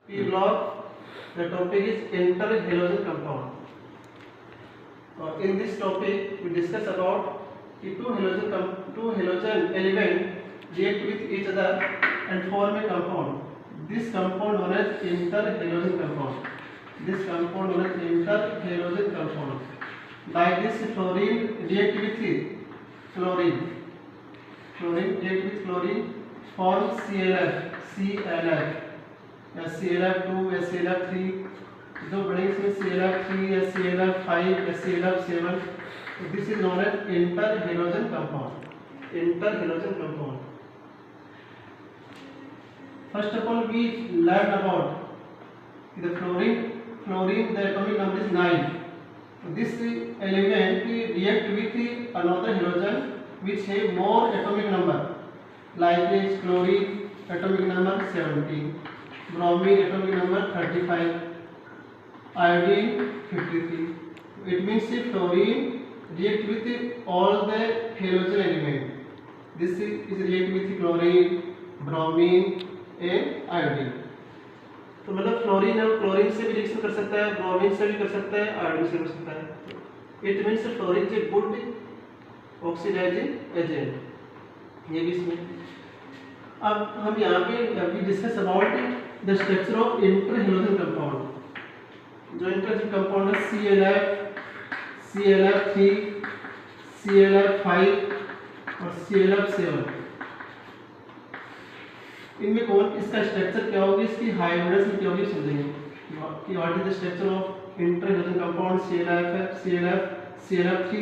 P block. The topic is inter-halogen compound. In this topic, we discuss about the two halogen element react with each other and form a compound. This compound known as inter-halogen compound. This compound known as inter-halogen compound. Like this, fluorine react with chlorine. Fluorine react with chlorine, form ClF. ClF2, ClF3, जो बड़े इसमें ClF3, ClF5, ClF7. This is known as inter-halogen compound. Inter-halogen compound. First of all, we learn about the fluorine. Fluorine, the atomic number is 9. This element react with another halogen which have more atomic number. Like this, chlorine atomic number 17. Bromine atomic number 35, iodine 53. It means fluorine react with all the halogen element. This is react with chlorine, bromine and iodine. तो मतलब fluorine और chlorine से भी reaction कर सकता है, bromine से भी कर सकता है, आयोडीन से भी कर सकता है. It means fluorine is a good oxidising agent. ये भी इसमें. अब हम यहाँ पे we discuss about the structure of interhalogen compound. जो इंटर-हेलोजन कंपाउंड है ClF, ClF3, ClF5 और ClF7. इनमें कौन इसका स्ट्रक्चर क्या होगी, इसकी हाइब्रिडेशन क्या होगी समझेंगे कि what is the structure of interhalogen compound ClF, ClF3,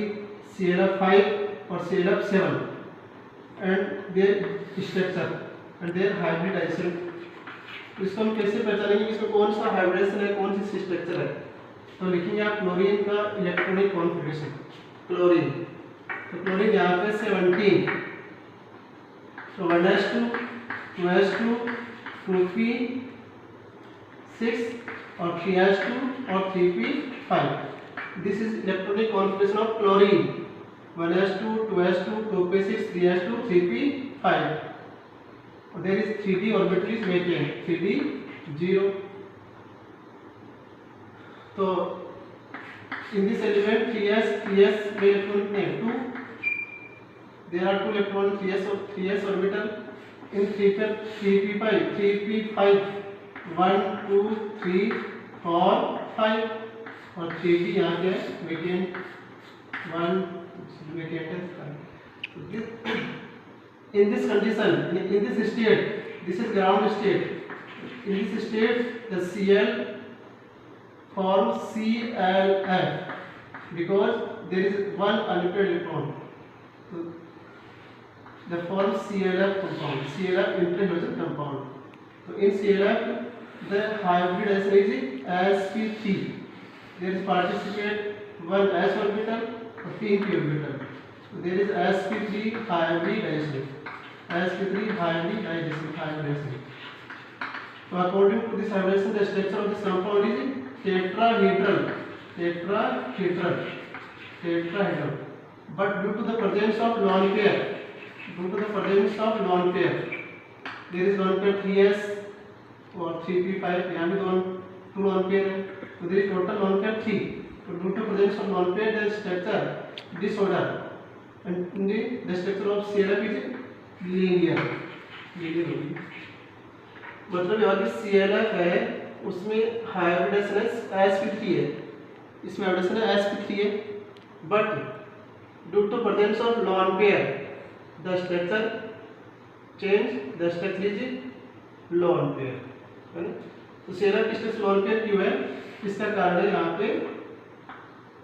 ClF5 और ClF7 and their structure and their hybridisation. इसको हम कैसे पहचानेंगे इसमें कौन सा हाइब्रिडेशन है, कौन सी स्ट्रक्चर है. तो लिखेंगे आप क्लोरीन का इलेक्ट्रॉनिक कॉन्फिगरेशन. क्लोरीन, तो क्लोरीन यहाँ पे 17, तो 1s2, 2s2, 2p6 और 3s2 और 3p5. This is electronic configuration of chlorine. 1s2, 2s2, 2p6, 3s2, 3p5. There is 3d orbital is maintained. 3d 0. So in this element 3s electron 2. There are 2 electrons 3s orbital. In 3p5 1 2 3 4 5 और 3p यहाँ पे vacant 1 vacant है. In this condition, in this state, this is ground state. In this state, the Cl forms ClF because there is one unpaired electron. So, the form ClF compound, ClF inter-halogen compound. So, in ClF, the hybridization is sp3. There is participate one s orbital or 3p orbital. So, there is sp3 hybridization. sp3 hybridization. So according to this hybridization, the structure of this compound is tetrahedral. But due to the presence of lone pair, there is lone pair 3s or 3p5. यहाँ भी two lone pair है, so there is total lone pair 3. So due to presence of lone pair, the structure disorder, and the structure of ClF is linear होगी. मतलब यहाँ की ClF है उसमें hybridisation sp3 है, इसमें हाइब्रिडेशन sp3 है, but due to presence of lone pair the structure change, the structure is lone pair है ना. तो ClF की स्ट्रक्चर लॉन पेयर क्यों है, इसका कारण है यहाँ पे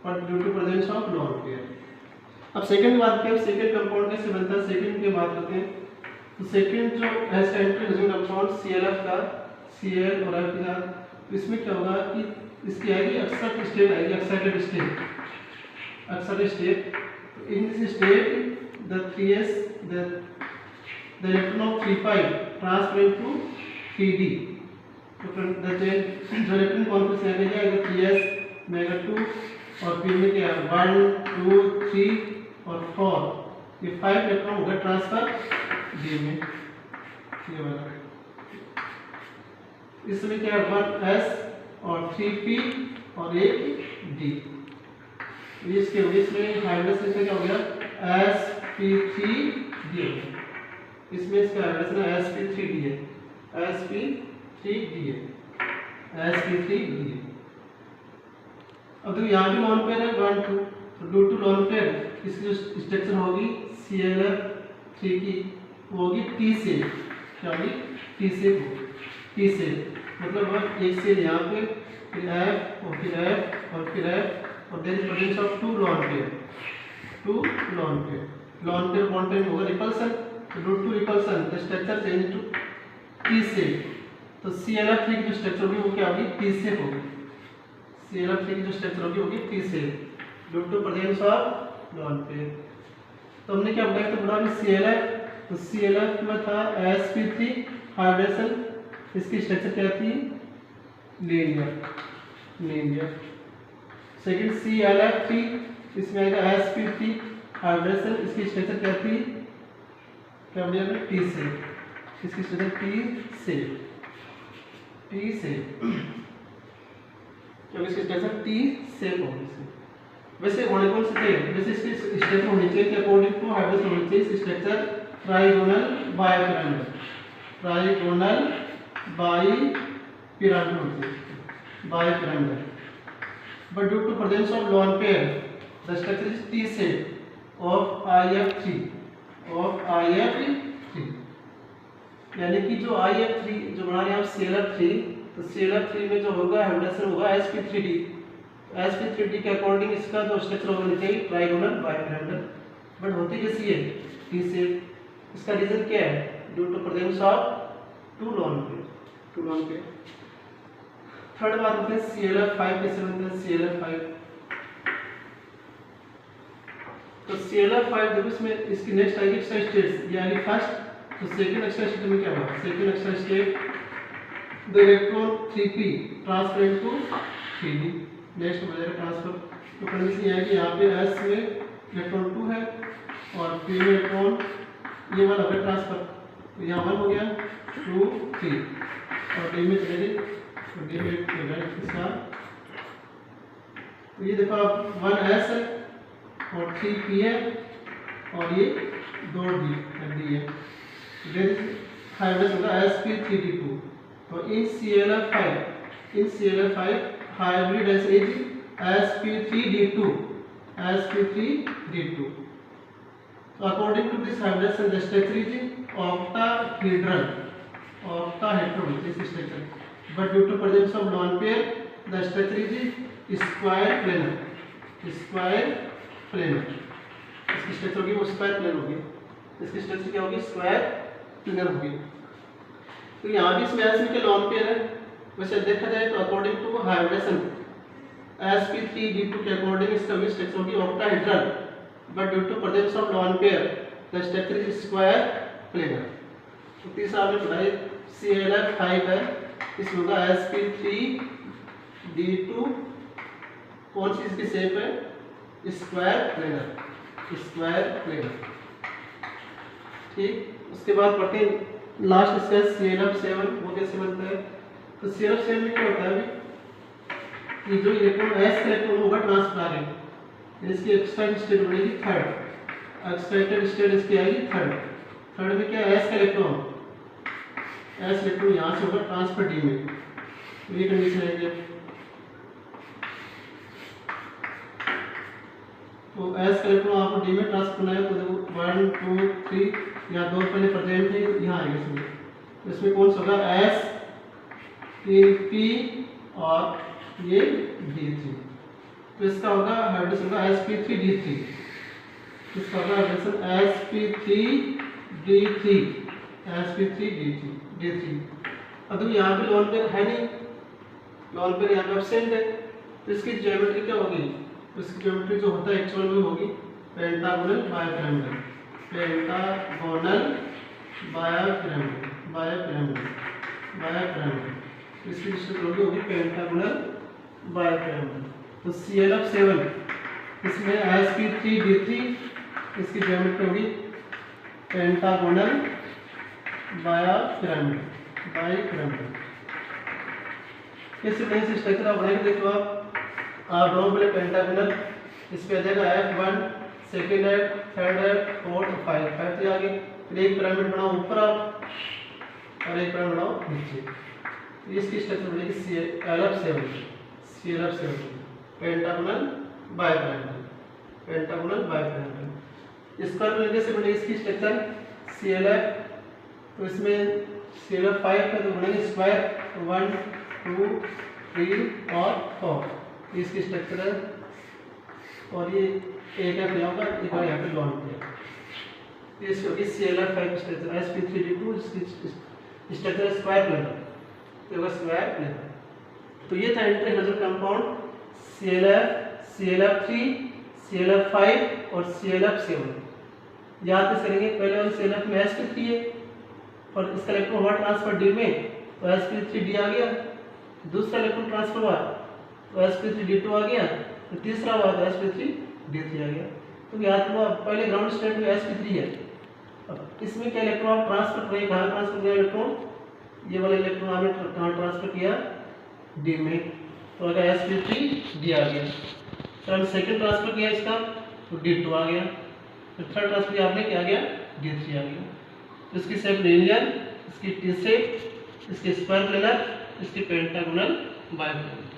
but due to presence of lone pair. अब सेकंड बात क्या, सेकंड कंपाउंड कैसे बनता है, सेकंड की बात करते हैं. तो सेकंड जो एस इंटर-हेलोजन कंपाउंड ClF का Cl और F के साथ, तो इसमें क्या होगा कि इसकी आएगी एक्साइटेड स्टेट, आएगी एक्साइटेड स्टेट. तो in this state the 3s the electron of 3p5 transfer into 3d. तो द जो इलेक्ट्रॉन कॉन्फिगरेशन आएगा 3s मेगा 2 और p में क्या 1 2 3 और 4, ये 5 इलेक्ट्रॉन होगा ट्रांसफर d में. ये वाला इसमें क्या है 1s और 3p और एक d। इसके वजह से हाइड्रोजन इसमें क्या हो गया sp3d हो गया। इसमें इसका हाइड्रोजन sp3d है, sp3d है, sp3d है। अब तो यहाँ भी लोन पेयर है 1 2, तो ड्यू टू लोन पेयर इसकी जो स्ट्रक्चर होगी ClF3 की वो होगी T से, क्या होगी T से, T से मतलब एक सेल यहाँ पे, फिर F और फिर F और फिर F और there is presence of 2 lone pair, 2 lone pair. Lone pair bond pair होगा रिपल्सन, तो due to repulsion the structure change to T से, तो ClF3 की जो स्ट्रक्चर होगी वो क्या होगी T से होगी, ClF3 की जो स्ट्रक्चर होगी T से due to presence of lone pair. तो हमने क्या बताया, तो बड़ा में ClF, तो ClF में था sp3 हाइड्रोजन, इसकी स्ट्रक्चर क्या थी लीनियर। सेकंड ClF3, इसमें आएगा sp3 हाइड्रोजन, इसकी स्ट्रक्चर क्या थी, क्या बोलिए हमने T से, इसकी स्ट्रक्चर T से क्योंकि इसकी स्ट्रक्चर T से होगी। वैसे होने कौन से चाहिए, वैसे इसकी स्ट्रक्चर होनी चाहिए कि अकॉर्डिंग टू हाइड्रोजन होनी चाहिए इसकी structure trigonal bipyramidal, trigonal bipyramidal होती है, bipyramidal. But due to presence of lone pair the structure is T set of IF3, यानी कि जो IF3 जो बना रहे हैं आप ClF3, तो ClF3 में जो होगा हाइड्रोजन होगा sp3d, sp3d के अकॉर्डिंग इसका जो स्ट्रक्चर होना चाहिए ट्राइगोनल बाइपिरामिडल, बट होती कैसी है T से। इसका रीजन क्या है, due to presence of 2 lone pair. Third बात होते हैं ClF5 कैसे बनते हैं, ClF5, तो ClF5 देखो इसमें इसकी नेक्स्ट आएगी एक्स्ट्रा स्टेट्स, यानी फर्स्ट, तो सेकंड एक्स्ट्रा स्टेट में क्या होगा, second extra state the electron 3p transfer into 3d, next हो जाएगा ट्रांसफर। तो कंडीशन ये है कि यहाँ पे S में इलेक्ट्रॉन 2 है और P में इलेक्ट्रॉन ये वाला होगा ट्रांसफर, तो यहाँ 1 हो गया 2 3 और D में चले गए, तो D में इसका, तो ये देखो आप 1s है और 3p है और ये 2d है, देन हाइड्रोजन होगा sp3d2। तो इन ClF5 hybrid is sp3d2, so according to this hybridization the structure is octahedral is the structure, but due to presence of lone pair the structure is square planar, इसकी structure होगी वो square plane होगी, इसकी structure क्या होगी square planar होगी। तो यहाँ भी इसमें S में के लॉन पेयर है, वैसे देखा जाए तो अकॉर्डिंग टू हाइब्रिडेशन sp3d2 के अकॉर्डिंग इसका भी स्ट्रक्चर होगी octahedral, but due to presence of lone pair the structure is square planar. तो तीसरा आपने पढ़ाई ClF5 है, इसमें होगा sp3d2, कौन सी इसकी शेप है स्क्वायर प्लेनर, ठीक। उसके बाद पढ़ते हैं लास्ट इसका ClF7, वो कैसे बनता है। तो ClF7 में क्या होता है अभी, ये जो इलेक्ट्रॉन S इलेक्ट्रॉन होगा ट्रांसफर आ रहे हैं, इसकी एक्साइटेड स्टेट बनेगी थर्ड, एक्साइटेड स्टेट इसकी आएगी थर्ड में क्या S का इलेक्ट्रॉन यहाँ से होगा ट्रांसफर D में, तो ये कंडीशन है। तो S का इलेक्ट्रॉन आपको D में ट्रांसफर करना है, तो देखो 1 2 3 यहाँ 2 पहले प्रेजेंट है, यहाँ आएगा इसमें, तो इसमें कौन सा होगा S 3p और ये D3, तो इसका होगा हाइड्रोजन होगा sp3d3, इसका होगा हाइड्रोजन sp3d3। अब तो यहाँ पे लोन पेयर है नहीं, लोन पेयर यहाँ पे एब्सेंट है, तो इसकी ज्योमेट्री क्या होगी, तो इसकी ज्योमेट्री जो होता है एक्चुअल में होगी पेंटागोनल बायोपिरामिडल, इसकी स्ट्रक्चर होगी पेंटागोनल बायोपिरामिडल। तो ClF7 इसमें sp3d3, इसकी ज्योमेट्री होगी पेंटागोनल बायोपिरामिडल। इस सीक्वेंस स्ट्रक्चर आप बनाएंगे, देखो आप ड्रॉ पहले पेंटागोनल, इस पे आ जाएगा F1, सेकंड है, थर्ड है, फोर्थ, फाइव तो आगे, फिर एक पिरामिड बनाओ ऊपर आप और एक पिरामिड बनाओ नीचे। इसकी स्ट्रक्चर बनेगी CLF7 pentagonal bipyramidal, pentagonal bipyramidal. Square plane से बनेगी इसकी स्ट्रक्चर CLF, तो इसमें CLF5 का तो बनेगी स्क्वायर 1 2 3 और 4, इसकी स्ट्रक्चर है। और ये एक है क्या होगा, एक बार यहाँ पे लॉन्ग किया, इसकी होगी CLF5 स्ट्रक्चर sp3d2, इसकी स्ट्रक्चर स्क्वायर प्लेन, तो स्क्वायर प्लेन। तो ये था inter hydrogen compound CLF, CLF3, CLF5 और CLF7। याद कैसे करेंगे, पहले वाले CLF में sp3 है और इसका इलेक्ट्रॉन हुआ ट्रांसफर d में, तो sp3d आ गया। दूसरा इलेक्ट्रॉन ट्रांसफर हुआ तो sp3d2 आ गया, तो तीसरा हुआ तो sp3d3 आ गया। तो याद करो पहले ग्राउंड स्टेट में sp3 है, अब इसमें क्या इलेक्ट्रॉन ट्रांसफर करेंगे, कहाँ ट्रांसफर किया इलेक्ट्रॉन, ये वाला इलेक्ट्रॉन आपने कहाँ ट्रांसफर किया d में, तो अगर sp3d आ गया। फिर हम सेकंड ट्रांसफर किया इसका तो d2 आ गया, फिर थर्ड ट्रांसफर किया आपने, क्या आ गया d3 आ गया। तो इसकी शेप लीनियर, इसकी टी शेप, इसकी स्क्वायर प्लेनर, इसकी पेंटागोनल बाइपिरामिडल।